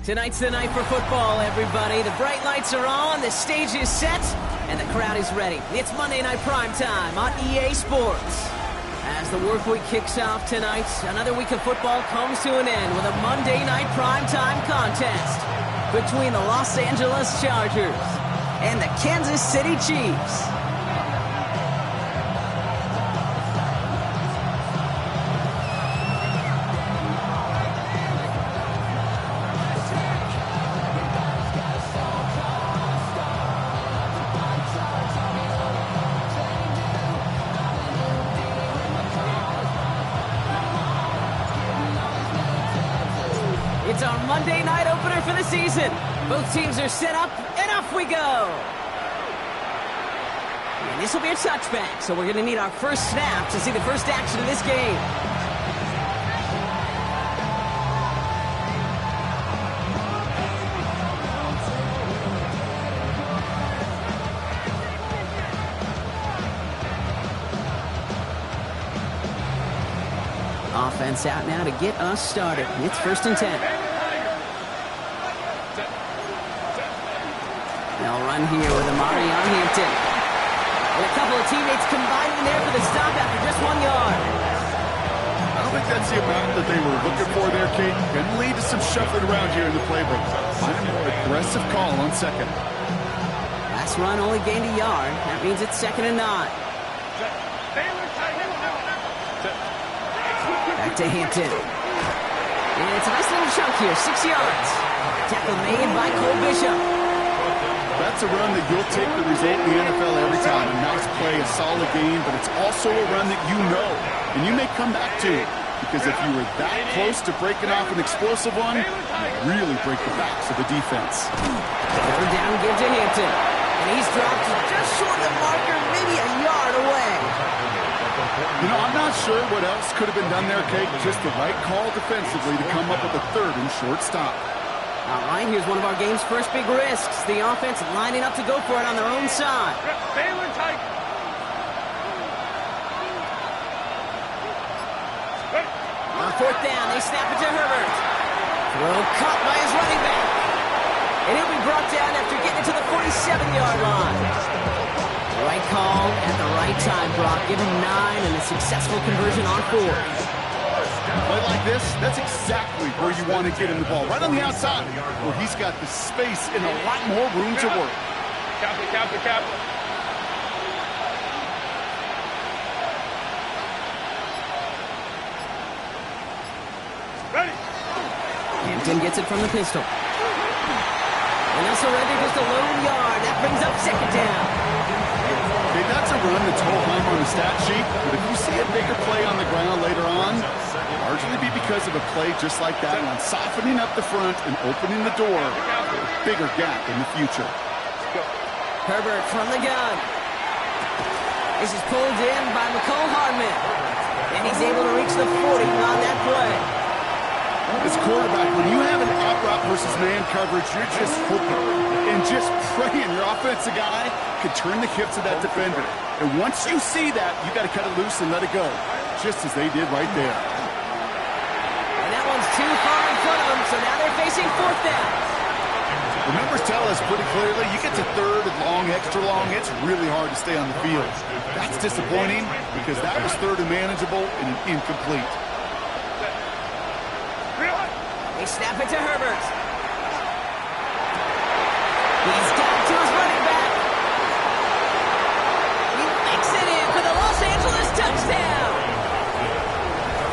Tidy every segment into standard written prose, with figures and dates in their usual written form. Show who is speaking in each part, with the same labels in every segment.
Speaker 1: Tonight's the night for football, everybody. The bright lights are on, the stage is set, and the crowd is ready. It's Monday Night Primetime on EA Sports. As the work week kicks off tonight, another week of football comes to an end with a Monday Night Primetime contest between the Los Angeles Chargers and the Kansas City Chiefs. It's our Monday night opener for the season. Both teams are set up, and off we go. And this will be a touchback, so we're going to need our first snap to see the first action of this game. Offense out now to get us started. It's 1st and 10. They'll run here with Amari on Hampton. And a couple of teammates combining there for the stop after just 1 yard.
Speaker 2: I don't think that's the amount that they were looking for there, Kate. Going to lead to some shuffling around here in the playbook. Find a more aggressive call on second.
Speaker 1: Last run only gained a yard. That means it's 2nd and 9. Back to Hampton. And it's a nice little chunk here, 6 yards. Tackle made by Cole Bishop.
Speaker 2: That's a run that you'll take the result in the NFL every time. A nice play, a solid game, but it's also a run that you know, and you may come back to. Because if you were that close to breaking off an explosive one, you really break the backs of the defense.
Speaker 1: 3rd down, give to Hampton. And he's dropped just short of the marker, maybe a yard away.
Speaker 2: You know, I'm not sure what else could have been done there, Kate. Just the right call defensively to come up with a 3rd and short stop.
Speaker 1: All right, here's one of our game's first big risks. The offense lining up to go for it on their own side. On 4th down, they snap it to Herbert. Throw caught by his running back. And he'll be brought down after getting it to the 47-yard line. Right call at the right time, Brock. Give him 9 and a successful conversion on 4th.
Speaker 2: Play like this, that's exactly where you want to get him the ball. Right on the outside, where he's got the space and a lot more room to work. Cap.
Speaker 1: Ready. Hampton gets it from the pistol. And that's already just a lone yard. That brings up 2nd down.
Speaker 2: Okay, that's a run that's whole time on the stat sheet, but if you see a bigger play on the ground later on, largely be because of a play just like that one, softening up the front and opening the door for a bigger gap in the future.
Speaker 1: Herbert from the gun. This is pulled in by McCole Hardman. And he's able to reach the 40 on that play.
Speaker 2: As quarterback, when you have an out route versus man coverage, you're just hoping and just praying your offensive guy can turn the hips of that defender. And once you see that, you got to cut it loose and let it go, just as they did right there.
Speaker 1: And that one's too far in front of them, so now they're facing 4th down.
Speaker 2: The numbers tell us pretty clearly, you get to 3rd and long, extra long, it's really hard to stay on the field. That's disappointing because that was 3rd and manageable and incomplete.
Speaker 1: They snap it to Herbert. He's got it to his running back. He makes it in for the Los Angeles touchdown.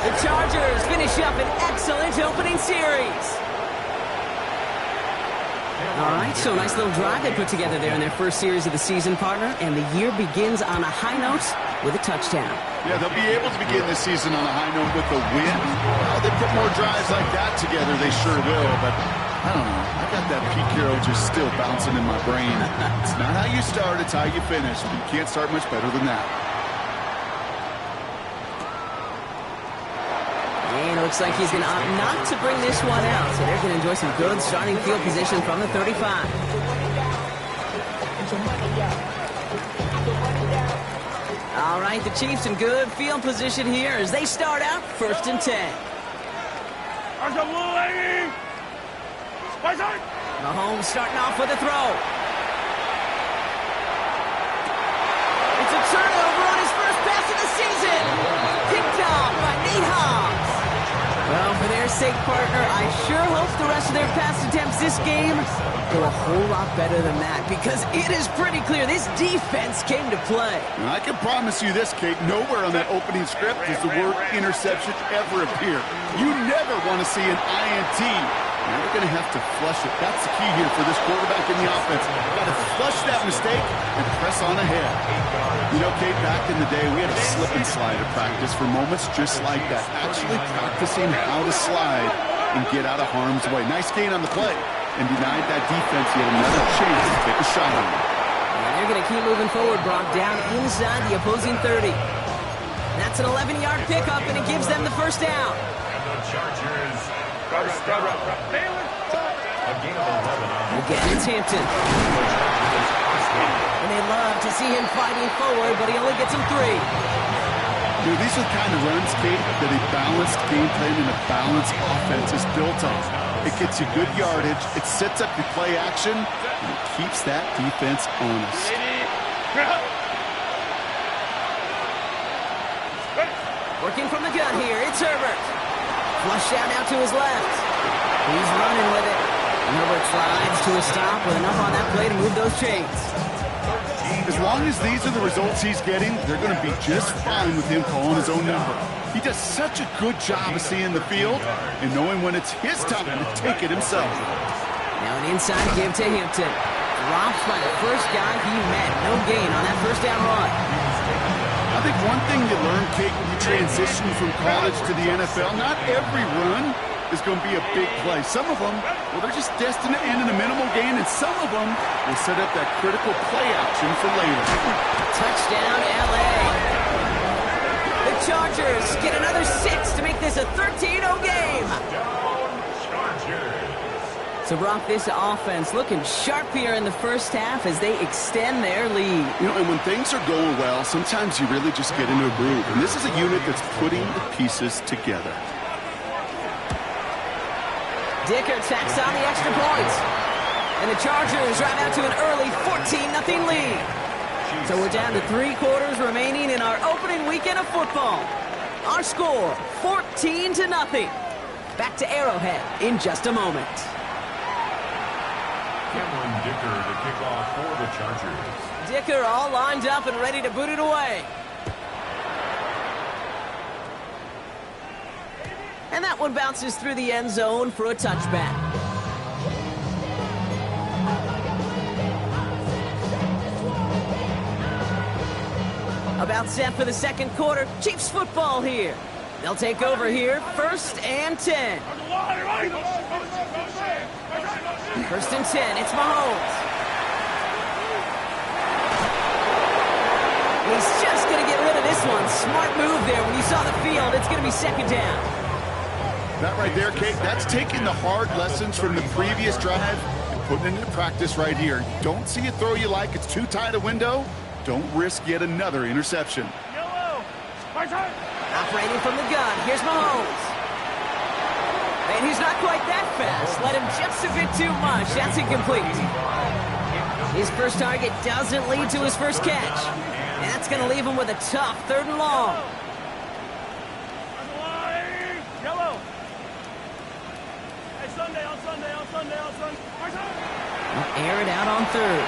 Speaker 1: The Chargers finish up an excellent opening series. All right, so a nice little drive they put together there in their first series of the season, partner, and the year begins on a high note with a touchdown.
Speaker 2: Yeah, they'll be able to begin this season on a high note with a win. Well, they put more drives like that together, they sure will, but I don't know. I got that Pete Carroll just still bouncing in my brain. It's not how you start, it's how you finish. You can't start much better than that.
Speaker 1: And it looks like he's going to opt not to bring this one out, so they're going to enjoy some good starting field position from the 35. All right, the Chiefs in good field position here as they start out 1st and 10. Mahomes starting off with a throw. It's a turnover on his first pass of the season. Picked off by Nate Hobbs. Well, for their sake, partner, I sure hope the rest of their pass attempts this game go a whole lot better than that, because it is pretty clear this defense came to play.
Speaker 2: And I can promise you this, Kate, nowhere on that opening script does the word interception ever appear. You never want to see an INT. Now they're going to have to flush it. That's the key here for this quarterback in the offense. Got to flush that mistake and press on ahead. You know, Kate, back in the day, we had a slip and slide at practice for moments just like that. Actually practicing how to slide and get out of harm's way. Nice gain on the play, and denied that defense yet another chance to take a shot on him.
Speaker 1: And they're going to keep moving forward, Brock, down inside the opposing 30. That's an 11-yard pickup, and it gives them the first down.
Speaker 3: And the Chargers first down.
Speaker 1: Again, it's Hampton. And they love to see him fighting forward, but he only gets him 3.
Speaker 2: Dude, these are the kind of runs, Kate, that a balanced game plan and a balanced offense is built on. It gets you good yardage, it sets up your play action, and it keeps that defense honest.
Speaker 1: Working from the gun here, it's Herbert. Flush out now to his left. He's running with it. And Herbert slides to a stop with enough on that play to move those chains.
Speaker 2: As long as these are the results he's getting, they're going to be just fine with him calling his own number. He does such a good job of seeing the field and knowing when it's his time to take it himself.
Speaker 1: Now an inside give to Hampton. Drops by the first guy he met. No gain on that first down run.
Speaker 2: I think one thing you learn, Kate, when you transition from college to the NFL, not every run is going to be a big play. Some of them, well, they're just destined to end in a minimal gain, and some of them will set up that critical play action for later.
Speaker 1: Touchdown, L.A. The Chargers get another 6 to make this a 13-0 game. So, Brock, this offense looking sharp here in the first half as they extend their lead.
Speaker 2: You know, and when things are going well, sometimes you really just get into a groove. And this is a unit that's putting the pieces together.
Speaker 1: Dicker tacks on the extra points. And the Chargers drive out to an early 14-0 lead. So we're down to 3 quarters remaining in our opening weekend of football. Our score, 14-0. Back to Arrowhead in just a moment.
Speaker 3: Cameron Dicker to kick off for the Chargers.
Speaker 1: Dicker all lined up and ready to boot it away. And that one bounces through the end zone for a touchback. About set for the second quarter. Chiefs football here. They'll take over here, 1st and 10. 1st and 10, it's Mahomes. He's just going to get rid of this one. Smart move there. When you saw the field, it's going to be 2nd down.
Speaker 2: That right there, Kate, that's taking the hard lessons from the previous drive and putting it into practice right here. Don't see a throw you like. It's too tight a window. Don't risk yet another interception.
Speaker 1: Operating from the gun, here's Mahomes. And he's not quite that fast. Let him just a bit too much. That's incomplete. His first target doesn't lead to his first catch. And that's going to leave him with a tough 3rd and long. We'll air it out on 3rd.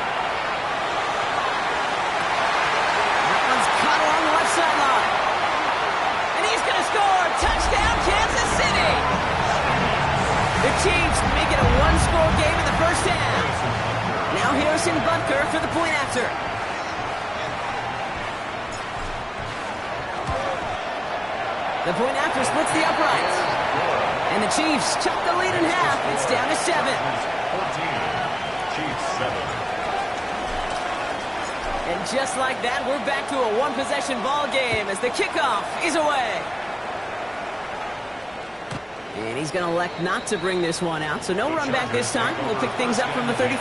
Speaker 1: That one's caught along the left sideline. And he's going to score. Touchdown, Kansas City. The Chiefs make it a 1-score game in the first half. Now Harrison Butker for the point after. The point after splits the uprights. And the Chiefs chop the lead in half. It's down to 7.
Speaker 3: 14. Chiefs 7.
Speaker 1: And just like that, we're back to a 1-possession ball game as the kickoff is away. And he's going to elect not to bring this one out, so no run back this time. We'll pick things up from the 35.
Speaker 3: The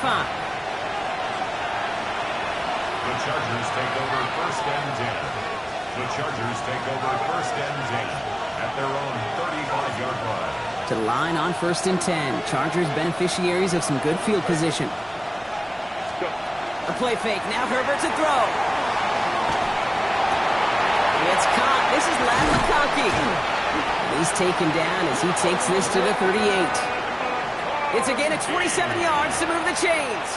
Speaker 3: Chargers take over 1st and 10. The Chargers take over 1st and 10 at their own 35-yard line.
Speaker 1: To the line on 1st and 10. Chargers beneficiaries of some good field position. A play fake. Now Herbert to throw. It's caught. This is Lad McConkey. He's taken down as he takes this to the 38. It's again at 27 yards to move the chains.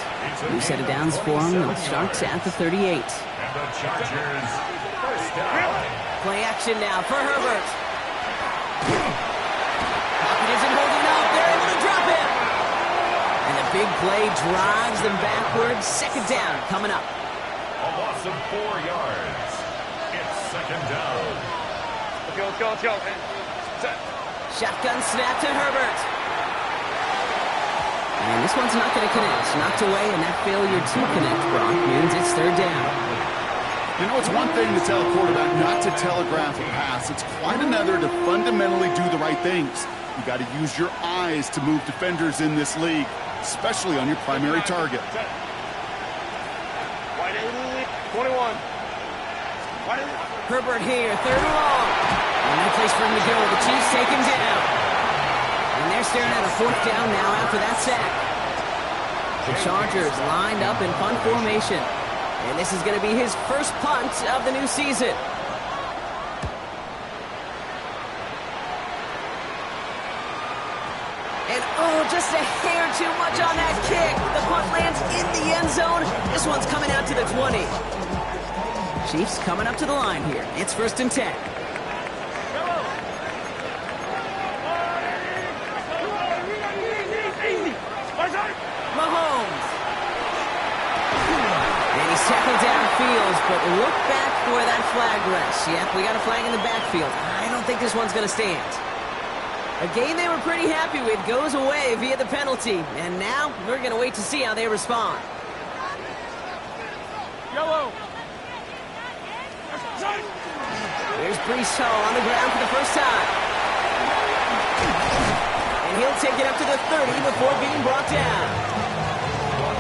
Speaker 1: New set of downs for him. They'll start at the 38.
Speaker 3: And the Chargers first down.
Speaker 1: Play action now for Herbert. Pocket isn't holding up. They're able to drop him. And the big play drives them backwards. Second down coming up.
Speaker 3: A loss of 4 yards. It's second down.
Speaker 4: Let's go.
Speaker 1: Shotgun snap to Herbert. And this one's not going to connect. Knocked away, and that failure to connect, Brock, means it's third down.
Speaker 2: You know, it's one thing to tell a quarterback not to telegraph a pass. It's quite another to fundamentally do the right things. You got to use your eyes to move defenders in this league, especially on your primary target.
Speaker 4: 21.
Speaker 1: Herbert here, third and long. And no place for him to go. The Chiefs take him down. And they're staring at a fourth down now after that sack. The Chargers lined up in punt formation. And this is going to be his first punt of the new season. And oh, just a hair too much on that kick. The punt lands in the end zone. This one's coming out to the 20. Chiefs coming up to the line here. It's 1st and 10. Mahomes. And he's tackled downfield, but look back for that flag rests. Yep, we got a flag in the backfield. I don't think this one's going to stand. A game they were pretty happy with goes away via the penalty. And now we're going to wait to see how they respond.
Speaker 4: Yellow.
Speaker 1: There's Brees Hall on the ground for the first time. And he'll take it up to the 30 before being brought down.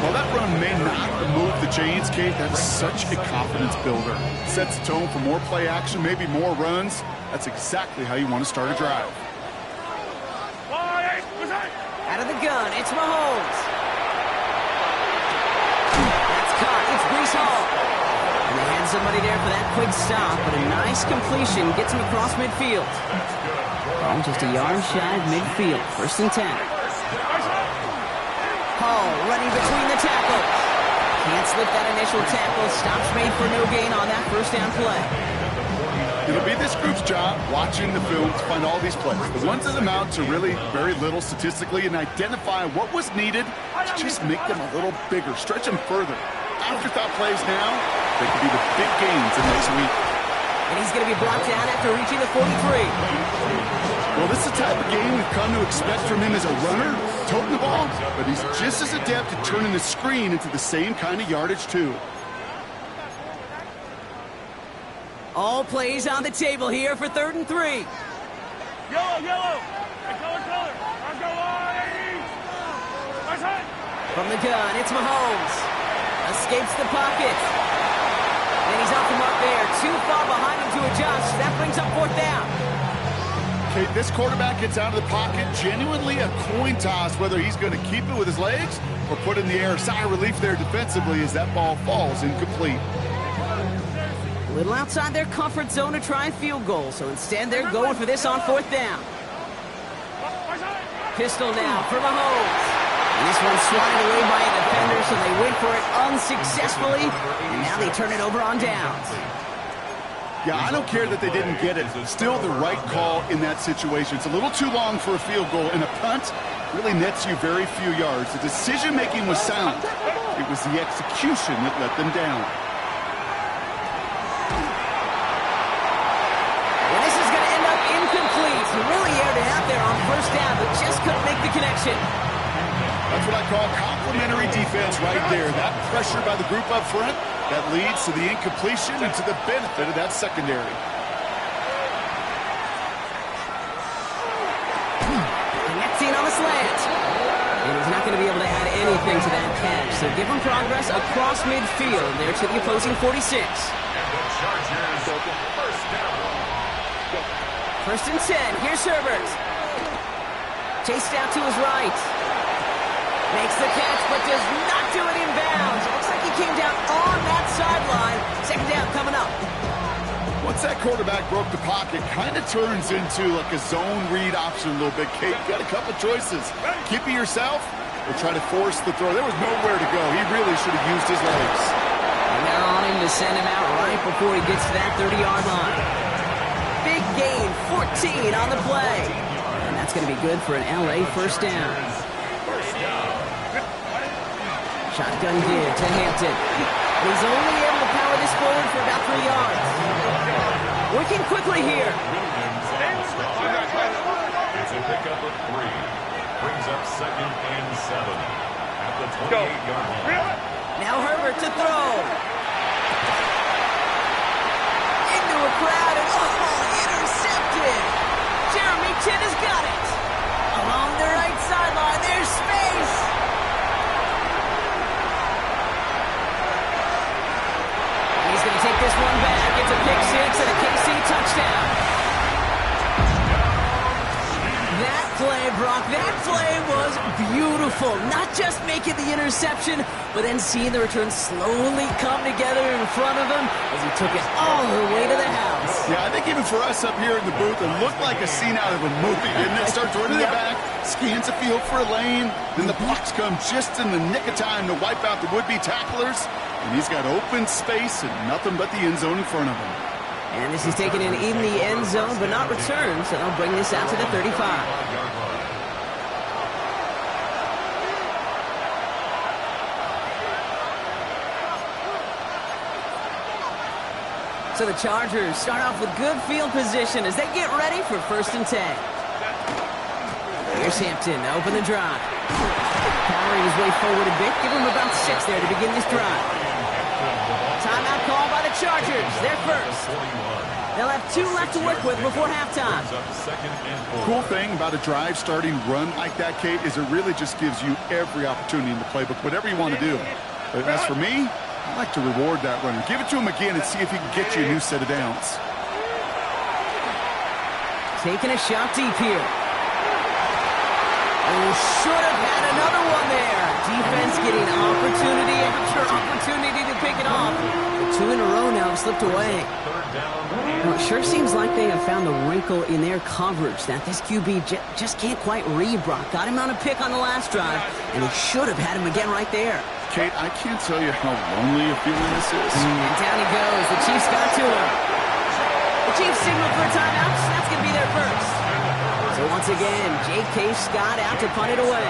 Speaker 2: Well, that run may not remove the chains, Kate. That's such a confidence builder. Sets the tone for more play action, maybe more runs. That's exactly how you want to start a drive.
Speaker 1: Out of the gun, it's Mahomes. That's caught. It's Brees Hall. And they had somebody there for that quick stop, but a nice completion gets him across midfield. Oh, just a yard shy of midfield. 1st and 10. Hall running between the tackles. Can't slip that initial tackle. Stops made for no gain on that first down play.
Speaker 2: It'll be this group's job watching the film to find all these plays. The ones that amount to really very little statistically and identify what was needed to just make them a little bigger, stretch them further. Afterthought plays now, they could be the big gains in next week.
Speaker 1: And he's going to be brought down after reaching the 43.
Speaker 2: Well, this is the type of game we've come to expect from him as a runner, toting the ball, but he's just as adept at turning the screen into the same kind of yardage, too.
Speaker 1: All plays on the table here for 3rd and 3.
Speaker 4: Yellow.
Speaker 1: From the gun, it's Mahomes. Escapes the pocket. And he's off the mark there. Too far behind him to adjust. That brings up 4th down.
Speaker 2: Okay, this quarterback gets out of the pocket. Genuinely a coin toss whether he's going to keep it with his legs or put in the air. Sigh of relief there defensively as that ball falls incomplete.
Speaker 1: A little outside their comfort zone to try a field goal, so instead they're going for this on 4th down. Pistol now for Mahomes. And this one's swatted away by a defender, so they went for it unsuccessfully, and now they turn it over on downs.
Speaker 2: Yeah, I don't care that they didn't get it. Still the right call in that situation. It's a little too long for a field goal, and a punt really nets you very few yards. The decision-making was sound. It was the execution that let them down.
Speaker 1: Well, this is going to end up incomplete. He really aired it out there on 1st down, but just couldn't make the connection.
Speaker 2: That's what I call complementary defense right there. That pressure by the group up front, that leads to the incompletion and to the benefit of that secondary.
Speaker 1: Connecting on the slant. And he's not going to be able to add anything to that catch, so give him progress across midfield there to the opposing 46.
Speaker 3: And the Chargers first down.
Speaker 1: 1st and 10. Here's Herbert. Chased out to his right. Makes the catch, but does not do it in bounds. It looks like he came down on that sideline. Second down coming up.
Speaker 2: Once that quarterback broke the pocket, kind of turns into like a zone read option a little bit. Kate, got a couple choices. Keep it yourself or try to force the throw. There was nowhere to go. He really should have used his legs.
Speaker 1: And they're on him to send him out right before he gets to that 30-yard line. Big gain, 14 on the play. And that's going to be good for an LA first down. Shotgun give to Hampton. And he's only able to power this forward for about 3 yards. Working quickly here.
Speaker 3: It's a pickup of 3. Brings up 2nd and 7 at the 28-yard line.
Speaker 1: Now Herbert to throw. Into a crowd and intercepted. Jeremy Chin has got it. Along the right sideline, there's space. He's going to take this one back. It's a pick six and a KC touchdown. That play, Brock, that play was beautiful. Not just making the interception, but then seeing the return slowly come together in front of him as he took it all the way to the house.
Speaker 2: Yeah, I think even for us up here in the booth, it looked like a scene out of a movie, didn't it? Starts running the back, scans the field for a lane, then the blocks come just in the nick of time to wipe out the would-be tacklers, and he's got open space and nothing but the end zone in front of him.
Speaker 1: And this is taken in the end zone, but not returned, so they'll bring this out to the 35. So the Chargers start off with good field position as they get ready for 1st and 10. Here's Hampton to open the drive. Powering his way forward a bit, give him about 6 there to begin this drive. Timeout call by the Chargers. They're first. They'll have 2 left to work with before halftime.
Speaker 2: Cool thing about a drive starting run like that, Kate, is it really just gives you every opportunity in the playbook, whatever you want to do. But as for me, I like to reward that runner. Give it to him again and see if he can get you a new set of downs.
Speaker 1: Taking a shot deep here. Oh, should have had another one there. Defense getting opportunity after opportunity to pick it off. The 2 in a row now slipped away. Well, it sure seems like they have found the wrinkle in their coverage that this QB just can't quite read Brock. Got him on a pick on the last drive, and he should have had him again right there.
Speaker 2: Kate, I can't tell you how lonely a feeling this is.
Speaker 1: And down he goes. The Chiefs got to him. The Chiefs signal for a timeout. That's going to be their first. So once again, J.K. Scott out to punt it away.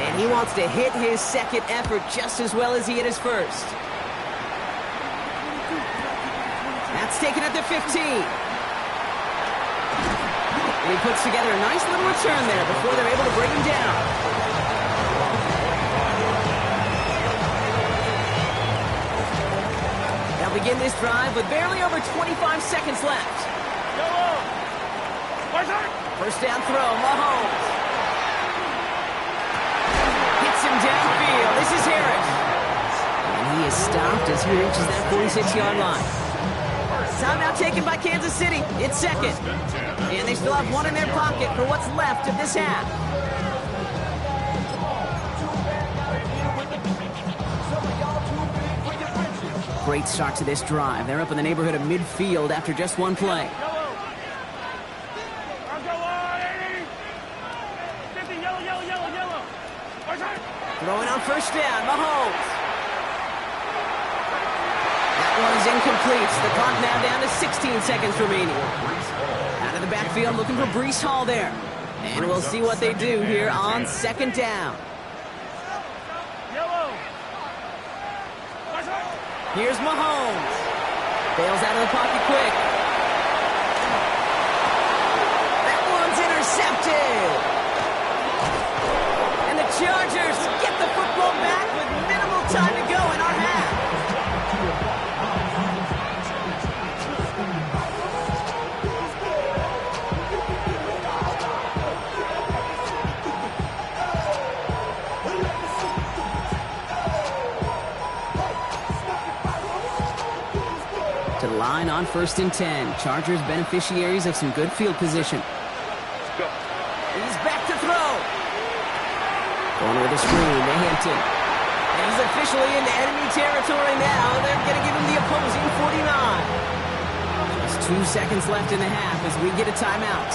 Speaker 1: And he wants to hit his second effort just as well as he hit his first. That's taken at the 15. And he puts together a nice little return there before they're able to bring him down. They'll begin this drive with barely over 25 seconds left. First down throw, Mahomes. Hits him downfield. This is Harris. And he is stopped as he reaches that 46-yard line. Timeout taken by Kansas City. It's 2nd. And they still have 1 in their pocket for what's left of this half. Great start to this drive. They're up in the neighborhood of midfield after just 1 play. Throwing on first down, Mahomes. That one is incomplete. The clock now down to 16 seconds remaining. Out of the backfield, looking for Breece Hall there. And we'll see what they do here on 2nd down. Here's Mahomes. Bails out of the pocket quick. That one's intercepted. And the Chargers get the football back with minimal time to go in our half. To the line on 1st and 10. Chargers beneficiaries of some good field position.
Speaker 4: Go.
Speaker 1: He's back to throw. Going with a screen to Hampton. And he's officially into enemy territory now. They're going to give him the opposing 49. Just 2 seconds left in the half as we get a timeout.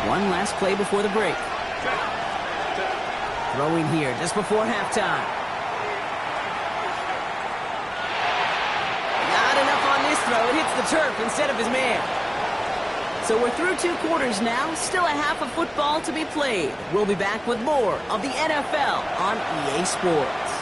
Speaker 1: One last play before the break. Throwing here just before halftime. Not enough on this throw. It hits the turf instead of his man. So we're through 2 quarters now. Still a half of football to be played. We'll be back with more of the NFL on EA Sports.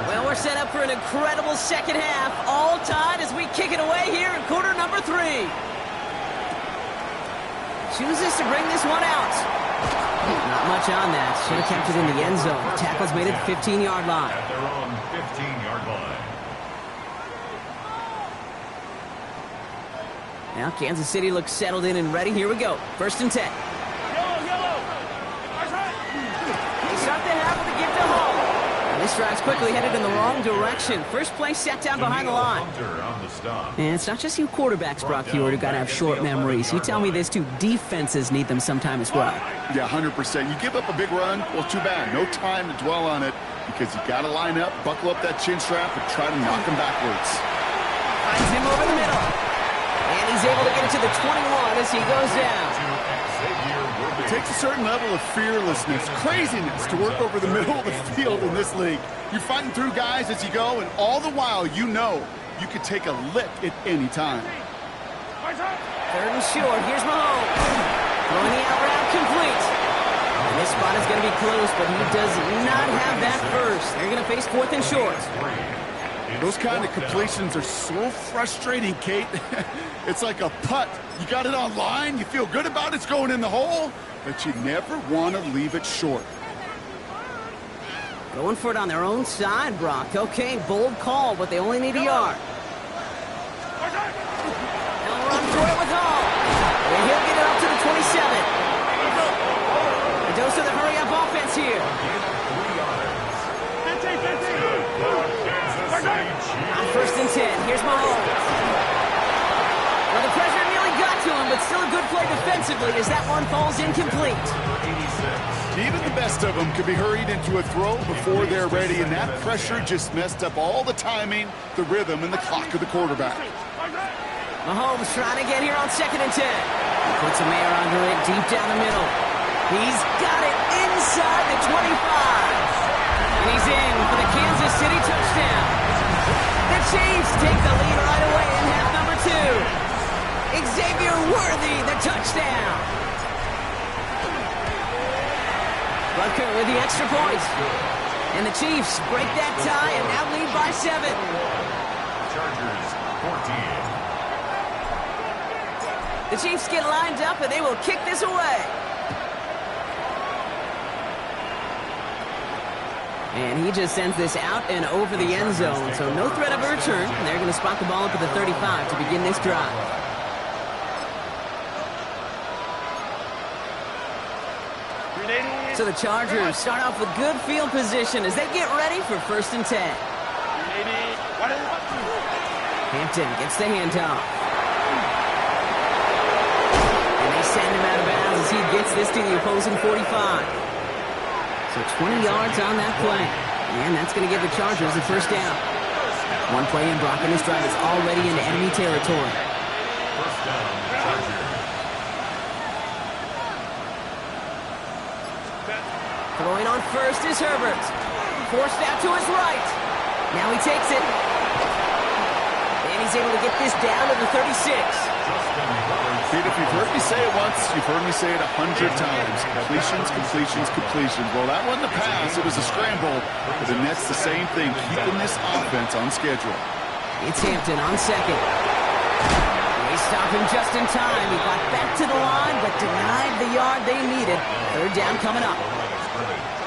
Speaker 1: Well, we're set up for an incredible second half. All tied as we kick it away here in quarter number 3. Chooses to bring this one out. Not much on that. Should have kept it in the end zone. Tackle's made at the 15-yard line.
Speaker 3: At their own 15-yard line.
Speaker 1: Now Kansas City looks settled in and ready. Here we go. 1st and 10.
Speaker 4: Yellow.
Speaker 1: They start the half with a gift to Hall. And this drive's quickly headed in the wrong direction. First play set down behind the line. And it's not just you quarterbacks, Brock Hewitt, who got to have short memories. You tell me this too, defenses need them sometime as well.
Speaker 2: Yeah, 100%. You give up a big run, well, too bad. No time to dwell on it because you got to line up, buckle up that chin strap, and try to knock him backwards.
Speaker 1: Finds him over the middle. And he's able to get it to the 21 as he goes down.
Speaker 2: It takes a certain level of fearlessness, craziness to work over the middle of the field in this league. You're fighting through guys as you go, and all the while you know you could take a lick at any time.
Speaker 1: 3rd and short. Here's Mahomes. Throwing the out route complete. And this spot is going to be close, but he does not have that first. They're going to face 4th and short.
Speaker 2: Those kind of completions are so frustrating, Kate. It's like a putt. You got it on line, you feel good about it's going in the hole, but you never want to leave it short.
Speaker 1: Going for it on their own side, Brock. Okay, bold call, but they only need a yard. They'll run for it with Hall. And he'll get it up to the 27. A dose of the hurry-up offense here. On 1st and 10, here's Mahomes. Well, the pressure nearly got to him, but still a good play defensively as that one falls incomplete.
Speaker 2: Even the best of them could be hurried into a throw before they're ready, and that pressure just messed up all the timing, the rhythm, and the clock of the quarterback.
Speaker 1: Mahomes trying to get here on 2nd and 10. He puts a man under it deep down the middle. He's got it inside the 25. And he's in for the Kansas City touchdown. The Chiefs take the lead right away in half number 2. Xavier Worthy, the touchdown. Butker with the extra point. And the Chiefs break that tie and now lead by 7.
Speaker 3: Chargers 14.
Speaker 1: The Chiefs get lined up and they will kick this away. And he just sends this out and over the end zone. So no threat of a return. They're going to spot the ball up at the 35 to begin this drive. So the Chargers start off with good field position as they get ready for 1st and 10. Hampton gets the handoff. And they send him out of bounds as he gets this to the opposing 45. So 20 yards on that play. And that's going to give the Chargers a 1st down. One play in, Brock, and this drive is already into enemy territory.
Speaker 3: 1st down, Chargers.
Speaker 1: Throwing on 1st is Herbert. Forced out to his right. Now he takes it. And he's able to get this down to the 36.
Speaker 2: Pete, if you've heard me say it once, you've heard me say it 100 times. Completions, completions, completions. Well, that wasn't a pass. It was a scramble. But the Nets, the same thing, keeping this offense on schedule.
Speaker 1: It's Hampton on 2nd. They stop him just in time. He got back to the line, but denied the yard they needed. 3rd down coming up.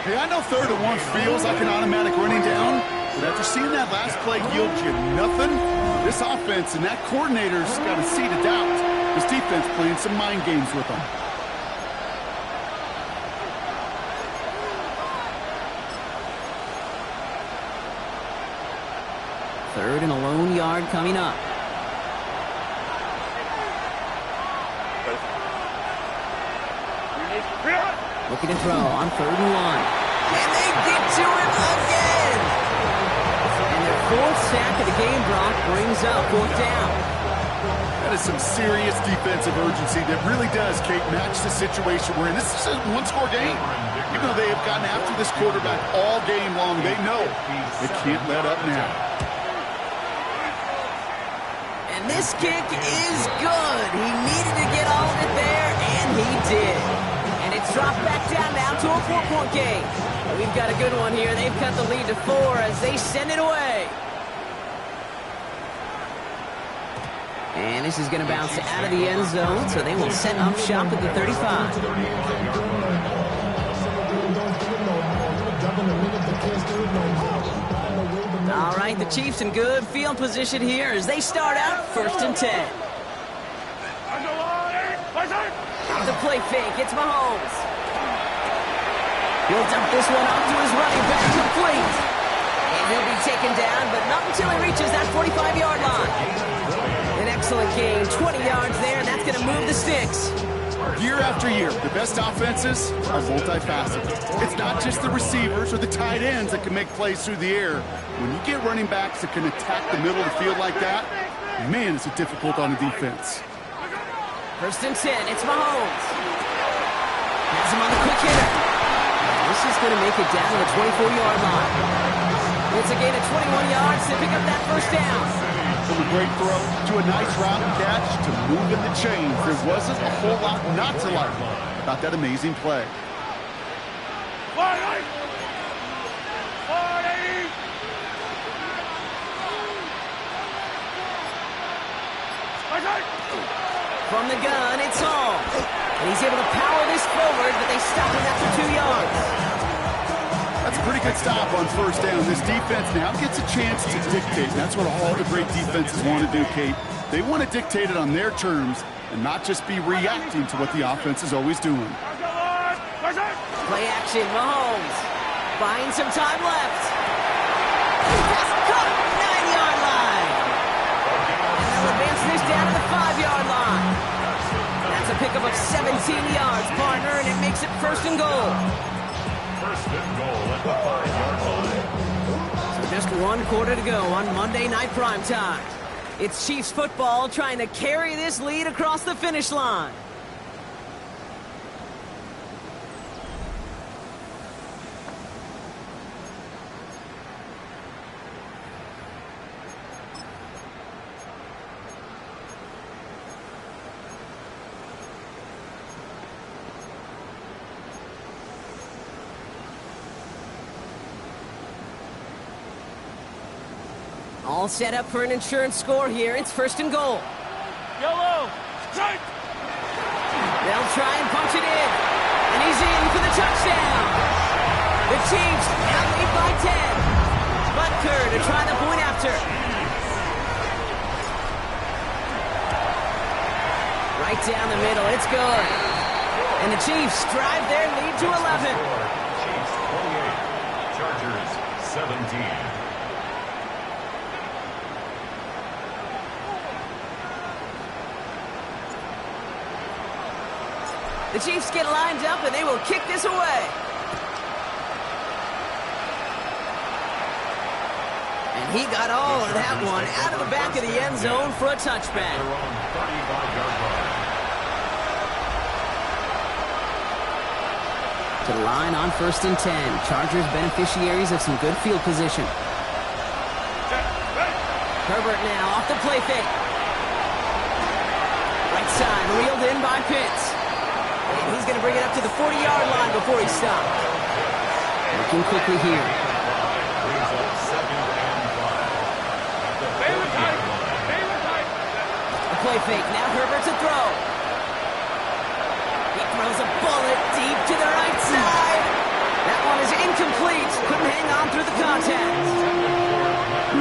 Speaker 2: Hey, I know 3rd and 1 feels like an automatic running down, but after seeing that last play yield you nothing, this offense and that coordinator's got a seed of doubt. This defense playing some mind games with them.
Speaker 1: Third and a lone yard coming up. Looking to throw on 3rd and 1. And they get to him again! And their 4th sack of the game, Brock, brings up 4th down.
Speaker 2: That is some serious defensive urgency that really does, Kate, match the situation we're in. This is a one-score game. Even though they have gotten after this quarterback all game long, they know they can't let up now.
Speaker 1: And this kick is good. He needed to get all of it there, and he did. And it's dropped back down now to a 4-point game. We've got a good one here. They've cut the lead to 4 as they send it away. And this is going to bounce out of the end zone, so they will set up shop at the 35. All right, the Chiefs in good field position here as they start out 1st and 10. Off the play fake, it's Mahomes. He'll dump this one off to his running back, complete. And he'll be taken down, but not until he reaches that 45-yard line. An excellent gain, 20 yards there, and that's going to move the sticks.
Speaker 2: Year after year, the best offenses are multifaceted. It's not just the receivers or the tight ends that can make plays through the air. When you get running backs that can attack the middle of the field like that, man, is it difficult on the defense.
Speaker 1: 1st and 10, it's Mahomes. Has him on the quick hitter. This is going to make it down to the 24-yard line. It's a gain of 21 yards to pick up that 1st down.
Speaker 2: From a great throw to a nice route and catch to moving the chains, there wasn't a whole lot not to like about that amazing play.
Speaker 4: 40!
Speaker 1: From the gun, it's Hall. And he's able to power this forward, but they stop him after 2 yards.
Speaker 2: That's a pretty good stop on 1st down. This defense now gets a chance to dictate. That's what all the great defenses want to do, Kate. They want to dictate it on their terms and not just be reacting to what the offense is always doing.
Speaker 1: Play action, Mahomes. Buying some time left. Just caught 9-yard line. And they'll advance this down to the 5-yard line. That's a pickup of 17 yards, partner, and it makes it 1st and goal.
Speaker 3: 1st and goal at the 5-yard line.
Speaker 1: So just 1 quarter to go on Monday Night Primetime. It's Chiefs football trying to carry this lead across the finish line. All set up for an insurance score here. It's 1st and goal.
Speaker 4: Yellow! Strike!
Speaker 1: They'll try and punch it in. And he's in for the touchdown. The Chiefs now lead by 10. Butker to try the point after. Right down the middle. It's good. And the Chiefs drive their lead to 11.
Speaker 3: Chiefs 28, Chargers 17.
Speaker 1: The Chiefs get lined up, and they will kick this away. And he got all of that one out of the back of the end zone for a touchback.
Speaker 3: They're on 35-yard line.
Speaker 1: To the line on 1st and 10. Chargers beneficiaries of some good field position. Herbert now off the play fake. Right side, reeled in by Pitts. And he's going to bring it up to the 40-yard line before he stops. Looking quickly here.
Speaker 3: Brings up 2nd and 5.
Speaker 1: A play fake. Now Herbert to throw. He throws a bullet deep to the right side. That one is incomplete. Couldn't hang on through the contact.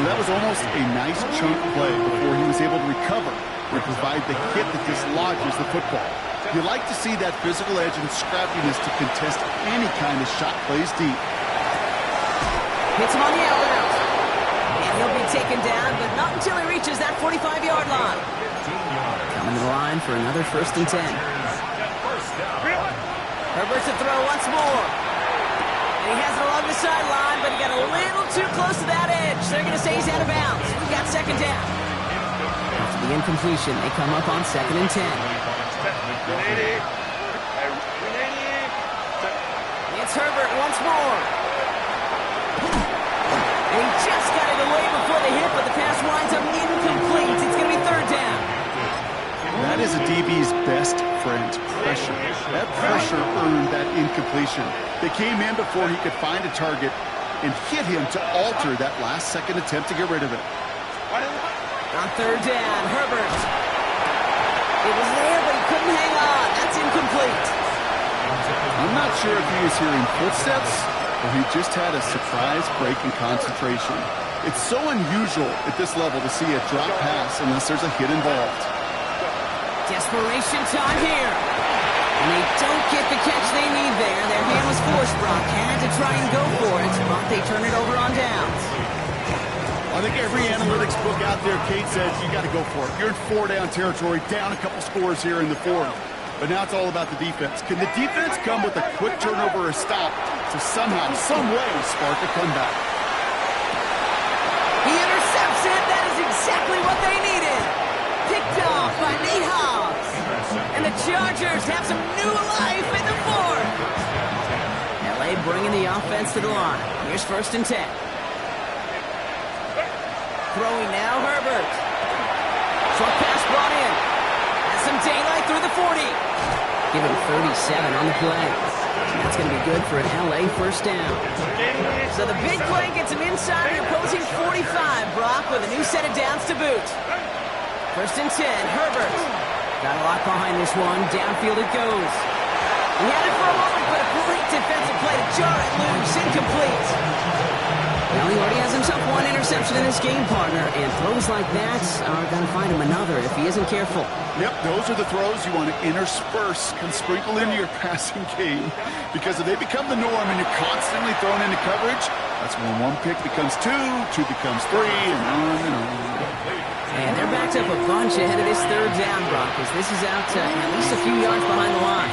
Speaker 2: That was almost a nice chunk play before he was able to recover and provide the hit that dislodges the football. You like to see that physical edge and scrappiness to contest any kind of shot plays deep.
Speaker 1: Hits him on the out route. And he'll be taken down, but not until he reaches that 45-yard line. Coming to the line for another 1st and 10. Herbert to throw once more. And he has it along the sideline, but he got a little too close to that edge. They're going to say he's out of bounds. We've got 2nd down. After the incompletion, they come up on 2nd and 10. It's Herbert once more. And he just got it away before the hit, but the pass winds up incomplete. It's going to be 3rd down.
Speaker 2: That is a DB's best friend, pressure. That pressure earned that incompletion. They came in before he could find a target and hit him to alter that last-second attempt to get rid of it.
Speaker 1: On 3rd down, Herbert. It was there, but he couldn't hang on. That's incomplete.
Speaker 2: I'm not sure if he was hearing footsteps or he just had a surprise break in concentration. It's so unusual at this level to see a drop pass unless there's a hit involved.
Speaker 1: Desperation time here. And they don't get the catch they need there. Their hand was forced. Brock had to try and go for it, but they turn it over on downs.
Speaker 2: I think every analytics book out there, Kate, says you got to go for it. You're in 4-down territory, down a couple scores here in the 4th. But now it's all about the defense. Can the defense come with a quick turnover or a stop to somehow, some way, spark a comeback?
Speaker 1: He intercepts it. That is exactly what they needed. Picked off by Nate Hobbs. And the Chargers have some new life in the 4th. LA bringing the offense to the line. Here's 1st and 10. Throwing now, Herbert. Short pass brought in. Has some daylight through the 40. Give him 37 on the play. That's going to be good for an LA 1st down. So the big play gets him inside the opposing 45, Brock, with a new set of downs to boot. 1st and 10, Herbert. Got a lot behind this one. Downfield it goes. He had it for a moment, but a great defensive play to jar it loose. Incomplete. Well, he already has himself one interception in this game, partner, and throws like that are going to find him another if he isn't careful.
Speaker 2: Yep, those are the throws you want to intersperse and sprinkle into your passing game, because if they become the norm and you're constantly thrown into coverage, that's when 1 pick becomes 2, 2 becomes 3, and on and on.
Speaker 1: And they're backed up a bunch ahead of this 3rd down, Brock, as this is out at least a few yards behind the line.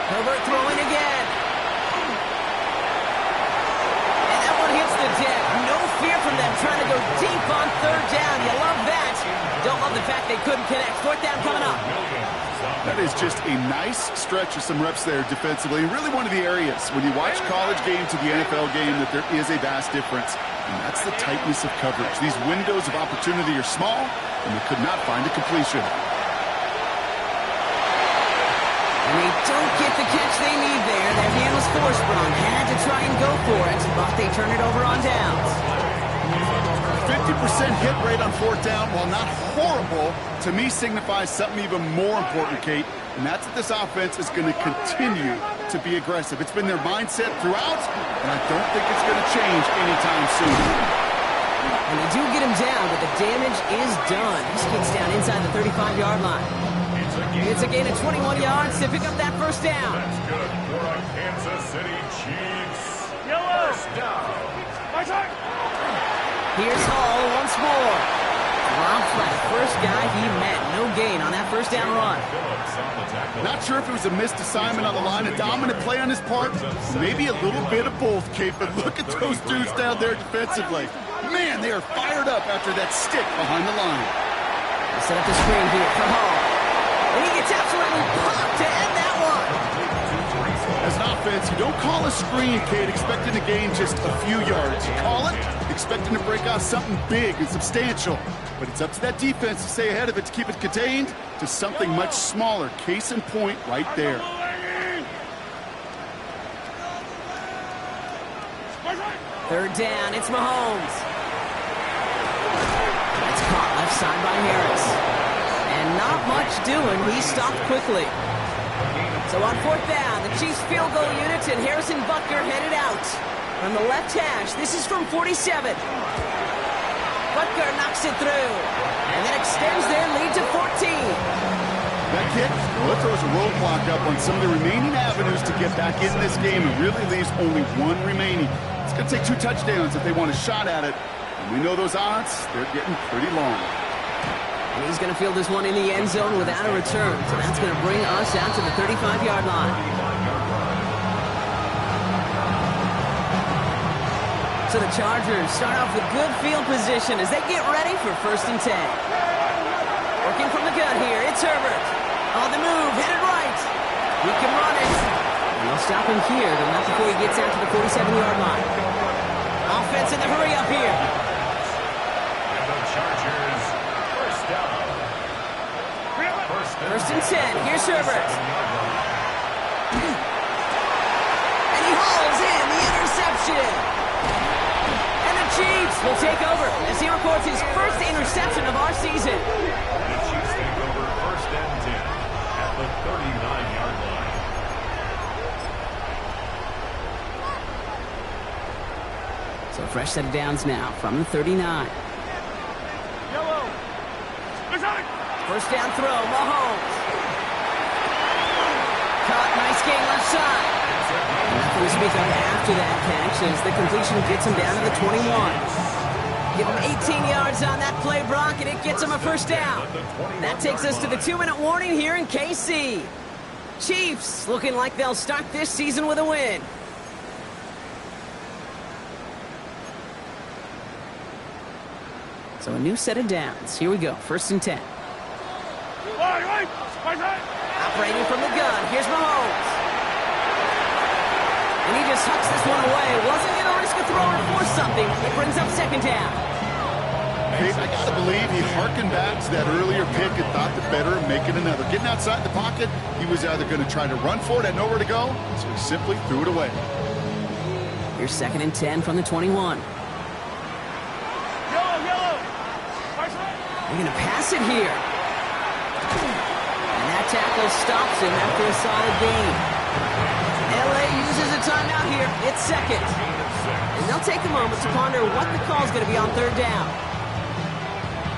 Speaker 1: Herbert throwing again. And that one hits the deck. No fear from them trying to go deep on 3rd down. You love that. Don't love the fact they couldn't connect. 4th down coming up.
Speaker 2: That is just a nice stretch of some reps there defensively. Really one of the areas when you watch college game to the NFL game that there is a vast difference. And that's the tightness of coverage. These windows of opportunity are small, and they could not find a completion.
Speaker 1: And they don't get the catch they need there. Their hand was forced. Brock had to try and go for it, but they turn it over on downs.
Speaker 2: 50% hit rate on 4th down, while not horrible, to me signifies something even more important, Kate, and that's that this offense is going to continue to be aggressive. It's been their mindset throughout, and I don't think it's going to change anytime soon.
Speaker 1: And they do get him down, but the damage is done. This kid's down inside the 35-yard line. It's a gain of 21 yards to pick up that 1st down.
Speaker 3: That's good for a Kansas City Chiefs.
Speaker 4: Yellow.
Speaker 3: 1st down.
Speaker 4: My turn.
Speaker 1: Here's Hall once more. Dropped by the first guy he met. No gain on that 1st down run.
Speaker 2: Not sure if it was a missed assignment on the line, a dominant play on his part, maybe a little bit of both, Kate, but look at those dudes down there defensively. Man, they are fired up after that stick behind the line.
Speaker 1: They set up the screen here for Hall. And he gets absolutely popped to end that one.
Speaker 2: As an offense, you don't call a screen, Kate, expecting to gain just a few yards. You call it expecting to break off something big and substantial. But it's up to that defense to stay ahead of it, to keep it contained to something much smaller. Case in point right there.
Speaker 1: 3rd down, it's Mahomes. It's caught left side by Harris. And not much doing. He stopped quickly. So on 4th down, the Chiefs field goal unit and Harrison Butker headed out. From the left hash, this is from 47. Butker knocks it through. And then extends their lead to 14.
Speaker 2: That kick, well, it throws a roadblock up on some of the remaining avenues to get back in this game and really leaves only one remaining. It's going to take 2 touchdowns if they want a shot at it. And we know those odds, they're getting pretty long.
Speaker 1: And he's going to field this one in the end zone without a return. So that's going to bring us out to the 35-yard line. So the Chargers start off with good field position as they get ready for 1st and 10. Working from the gun here, it's Herbert. On the move, headed right. He can run it. And they'll stop him here, but not before he gets out to the 47-yard line. Offense in the hurry up here.
Speaker 3: And the Chargers, first down.
Speaker 1: First and 10, here's Herbert. And he hauls in the interception. And the Chiefs will take over as he records his first interception of our season.
Speaker 3: The Chiefs take over 1st and 10 at the 39-yard line.
Speaker 1: So a fresh set of downs now from the 39.
Speaker 4: Yellow.
Speaker 1: First down throw, Mahomes. Caught, nice gain left side. Nothing to speak of after that catch as the completion gets him down to the 21. Give him 18 yards on that play, Brock, and it gets him a first down. That takes us to the 2-minute warning here in KC. Chiefs looking like they'll start this season with a win. So a new set of downs. Here we go, 1st and 10. Operating from the gun, here's Mahomes. And he just hucks this one away. Wasn't going to risk a throw or force something. It brings up 2nd down.
Speaker 2: Hey, I got to believe he harkened back to that earlier pick and thought the better of making another. Getting outside the pocket, he was either going to try to run for it, had nowhere to go, so he simply threw it away.
Speaker 1: Here's 2nd and 10 from the 21. They're going to pass it here. And that tackle stops him after a solid gain. LA uses a timeout here. It's 2nd. And they'll take a moment to ponder what the call is going to be on 3rd down.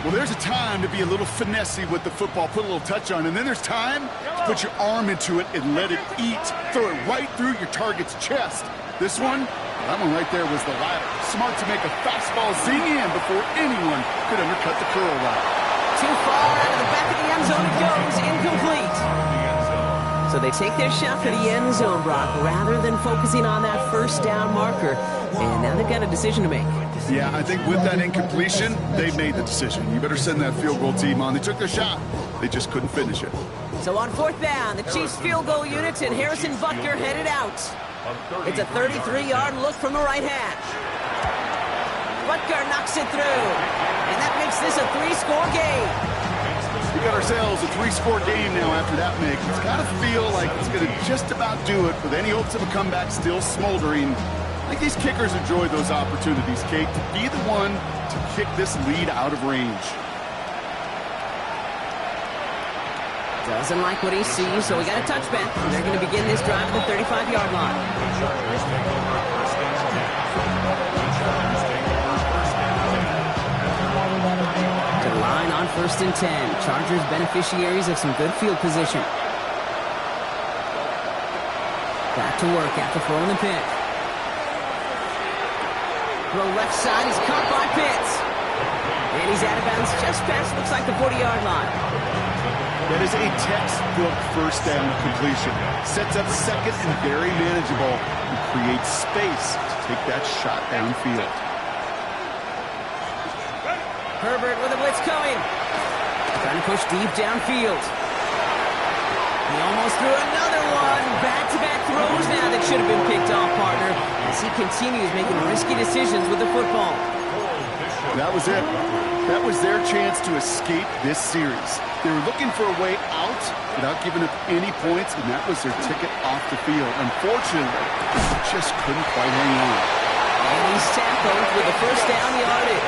Speaker 2: Well, there's a time to be a little finessey with the football, put a little touch on, and then there's time to put your arm into it and let it eat. Throw it right through your target's chest. This one, that one right there was the latter. Smart to make a fastball zing in before anyone could undercut the curl route.
Speaker 1: Too far out of the back of the end zone it goes, incomplete. So they take their shot for the end zone, Brock, rather than focusing on that 1st down marker. And now they've got a decision to make.
Speaker 2: Yeah, I think with that incompletion, they made the decision. You better send that field goal team on. They took their shot. They just couldn't finish it.
Speaker 1: So on 4th down, the Chiefs field goal unit and Harrison Butker headed out. It's a 33-yard look from the right hash. Butker knocks it through. And that makes this a 3-score game.
Speaker 2: We got ourselves a 3-score game now after that make. It's got to feel like it's going to just about do it with any hopes of a comeback still smoldering. I think these kickers enjoy those opportunities, Kate, to be the one to kick this lead out of range.
Speaker 1: Doesn't like what he sees, so we got a touchback. They're going to begin this drive at the 35-yard line. To the line on 1st and 10. Chargers beneficiaries of some good field position. Back to work after throwing the pick. Throw left side is caught by Pitts. And he's out of bounds just past, looks like the 40-yard line.
Speaker 2: That is a textbook 1st down completion. Sets up 2nd and very manageable and creates space to take that shot downfield.
Speaker 1: Herbert with a blitz coming. Trying to push deep downfield. He almost threw another one. Back-to-back throws now that should have been picked off, partner, as he continues making risky decisions with the football.
Speaker 2: That was it. That was their chance to escape this series. They were looking for a way out without giving up any points, and that was their ticket off the field. Unfortunately, they just couldn't quite hang on.
Speaker 1: And he's tackled with the 1st down yardage.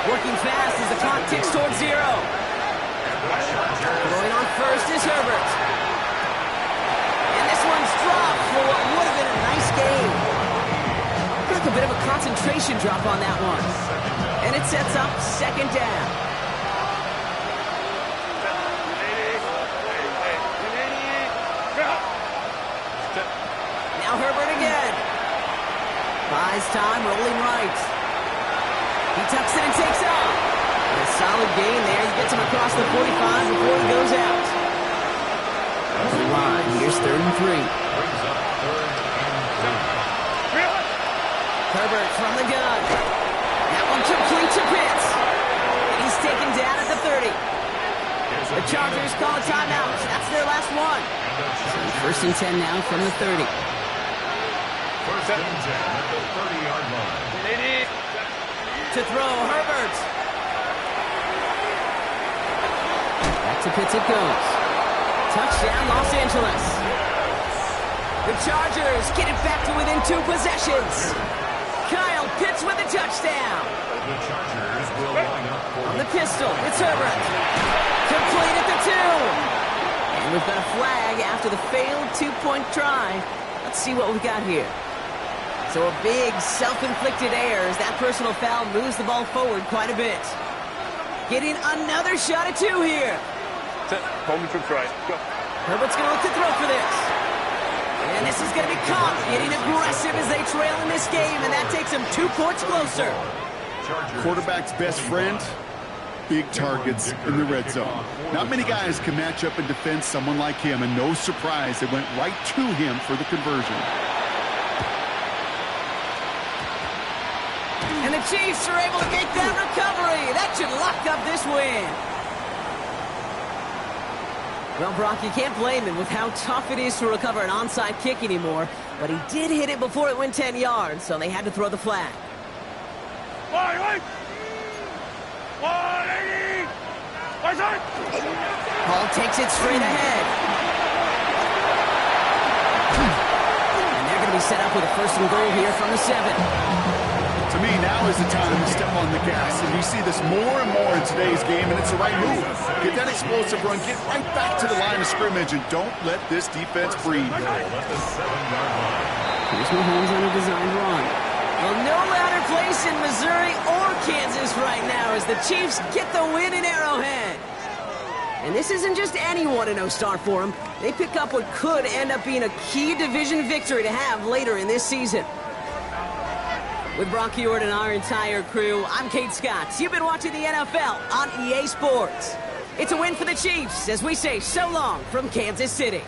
Speaker 1: Working fast as the clock ticks towards 0. Going on 1st is Herbert. And this one's dropped for what would have been a nice game. Got a bit of a concentration drop on that one. And it sets up 2nd down. Buys time, rolling right. He tucks it and takes off. A solid gain there. He gets him across the 45 before he goes out. The line, here's 3rd and 3.
Speaker 3: Brings up 3rd and 3.
Speaker 1: Herbert from the gun. That one complete to Pitts. And he's taken down at the 30. The Chargers call a timeout. That's their last one. So 1st and 10 now from the 30.
Speaker 3: 1st and 10 at the 30-yard line.
Speaker 1: To throw, Herbert. Back to Pitts it goes. Touchdown, Los Angeles. The Chargers get it back to within 2 possessions. Kyle Pitts with a touchdown.
Speaker 3: The Chargers will line up for
Speaker 1: On the pistol, it's Herbert. Complete at the 2. And we've got a flag after the failed 2-point try. Let's see what we've got here. So a big self-inflicted error as that personal foul moves the ball forward quite a bit. Getting another shot at 2 here.
Speaker 4: Hold me from right. Go.
Speaker 1: Herbert's going to look to throw for this. And this is going to be caught. Getting aggressive as they trail in this game, and that takes them 2 points closer.
Speaker 2: Quarterback's best friend, big targets in the red zone. Not many guys can match up and defend someone like him, and no surprise, they went right to him for the conversion.
Speaker 1: And the Chiefs are able to make that recovery. That should lock up this win. Well, Brock, you can't blame him with how tough it is to recover an onside kick anymore. But he did hit it before it went 10 yards, so they had to throw the flag.
Speaker 4: 180!
Speaker 1: Ball takes it straight ahead. And they're going to be set up with a 1st and goal here from the 7.
Speaker 2: To me, now is the time to step on the gas, and you see this more and more in today's game, and it's the right move. Get that explosive run, get right back to the line of scrimmage, and don't let this defense breathe.
Speaker 3: at the 7-yard line.
Speaker 1: Here's Mahomes on a designed run. Well, no louder place in Missouri or Kansas right now as the Chiefs get the win in Arrowhead. And this isn't just any 1-0 start for them. They pick up what could end up being a key division victory to have later in this season. With Brock Huard and our entire crew, I'm Kate Scott. You've been watching the NFL on EA Sports. It's a win for the Chiefs as we say so long from Kansas City.